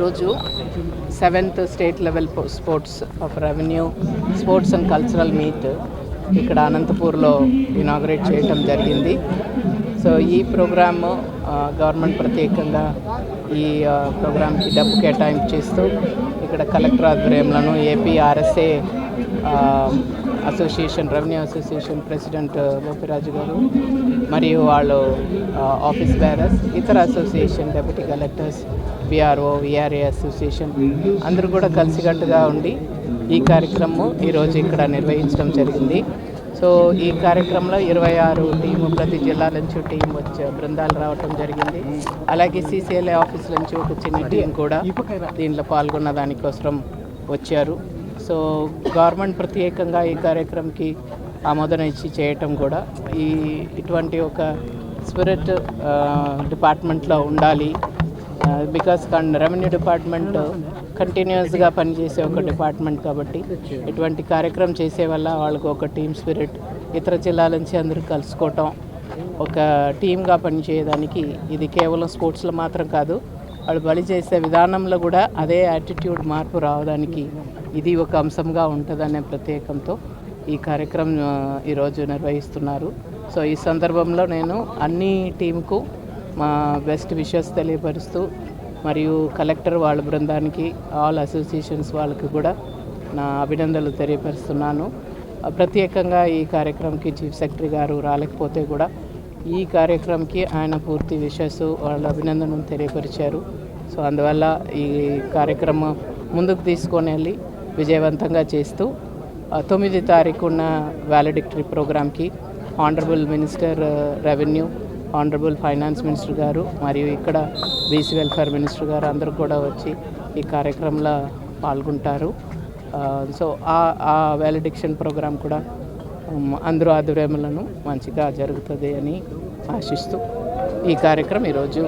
ఈరోజు 7th state level sports of revenue sports and cultural meet ఇక్కడ అనంతపూర్లో inaugurate చేయటం జరిగింది. సో ఈ ప్రోగ్రాము గవర్నమెంట్ ప్రత్యేకంగా ఈ ప్రోగ్రామ్కి డబ్బు కేటాయింపు చేస్తూ ఇక్కడ కలెక్టర్ ఆధ్వర్యంలోను APRSA association revenue association president Gopiraju garu మరియు వాళ్ళు ఆఫీస్ బేరర్స్, ఇతర association deputy collectors, VRO, VRA association అందరూ కూడా కలిసికట్టుగా ఉండి ఈ కార్యక్రమం ఈరోజు ఇక్కడ నిర్వహించడం జరిగింది. సో ఈ కార్యక్రమంలో 26 టీము, ప్రతి జిల్లా నుంచి టీం బృందాలు రావటం జరిగింది. అలాగే CCLA ఆఫీస్ నుంచి ఒక చిన్న టీం కూడా దీంట్లో పాల్గొన్న దానికోసం వచ్చారు. సో గవర్నమెంట్ ప్రత్యేకంగా ఈ కార్యక్రమంకి ఆమోదన ఇచ్చి చేయటం కూడా ఇటువంటి ఒక స్పిరిట్ డిపార్ట్మెంట్లో ఉండాలి. బికాస్ రెవెన్యూ డిపార్ట్మెంట్ కంటిన్యూస్గా పనిచేసే ఒక డిపార్ట్మెంట్ కాబట్టి ఇటువంటి కార్యక్రమం చేసే వల్ల వాళ్ళకు ఒక టీమ్ స్పిరిట్, ఇతర జిల్లాల నుంచి అందరూ కలుసుకోవటం, ఒక టీమ్గా పనిచేయడానికి ఇది కేవలం స్పోర్ట్స్లో మాత్రం కాదు, వాళ్ళు బలి చేసే విధానంలో కూడా అదే యాటిట్యూడ్ మార్పు రావడానికి ఇది ఒక అంశంగా ఉంటుందనే ప్రత్యేకంతో ఈ కార్యక్రమం ఈరోజు నిర్వహిస్తున్నారు. సో ఈ సందర్భంలో నేను అన్ని టీంకు మా బెస్ట్ విషెస్ తెలియపరుస్తూ మరియు కలెక్టర్ వాళ్ళ బృందానికి, ఆల్ అసోసియేషన్స్ వాళ్ళకి కూడా నా అభినందనలు తెలియపరుస్తున్నాను. ప్రత్యేకంగా ఈ కార్యక్రమంకి చీఫ్ సెక్రటరీ గారు రాలేకపోతే కూడా ఈ కార్యక్రమంకి ఆయన పూర్తి విషెస్, వాళ్ళ అభినందనలు తెలియపరిచారు. సో అందువల్ల ఈ కార్యక్రమం ముందుకు తీసుకొని వెళ్ళి విజయవంతంగా చేస్తూ 9వ తారీఖున వాలిడిక్టరీ ప్రోగ్రామ్కి honourable minister revenue, honourable finance minister గారు మరియు ఇక్కడ బీసీ వెల్ఫేర్ మినిస్టర్ గారు అందరూ కూడా వచ్చి ఈ కార్యక్రమంలో పాల్గొంటారు. సో ఆ వాలిడిక్షన్ ప్రోగ్రాం కూడా అందరూ ఆధ్వర్యంలోనూ మంచిగా జరుగుతుంది అని ఆశిస్తూ ఈ కార్యక్రమం ఈరోజు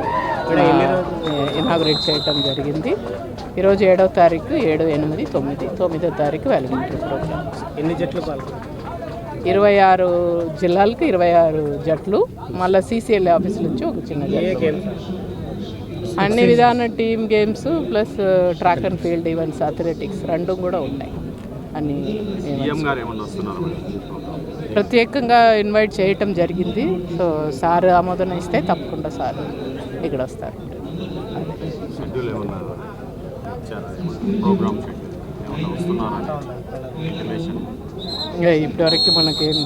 ఇనాగ్రేట్ చేయటం జరిగింది. ఈరోజు 7వ తారీఖు 7, 8, 9, 9వ తారీఖు వాలిడిక్టరీ ప్రోగ్రామ్. ఎన్ని జట్లు పాల్గొన్నారు? 26 జిల్లాలకు 26 జట్లు, మళ్ళీ CCLA ఆఫీస్ నుంచి ఒక చిన్న జట్లు. అన్ని విధాన team games plus track and field events, athletics రెండు కూడా ఉన్నాయి. అన్ని ప్రత్యేకంగా ఇన్వైట్ చేయటం జరిగింది. సో సార్ ఆమోదన ఇస్తే తప్పకుండా సార్ ఇక్కడ వస్తారు. ఇప్పటివరకు మనకేం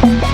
Thank you.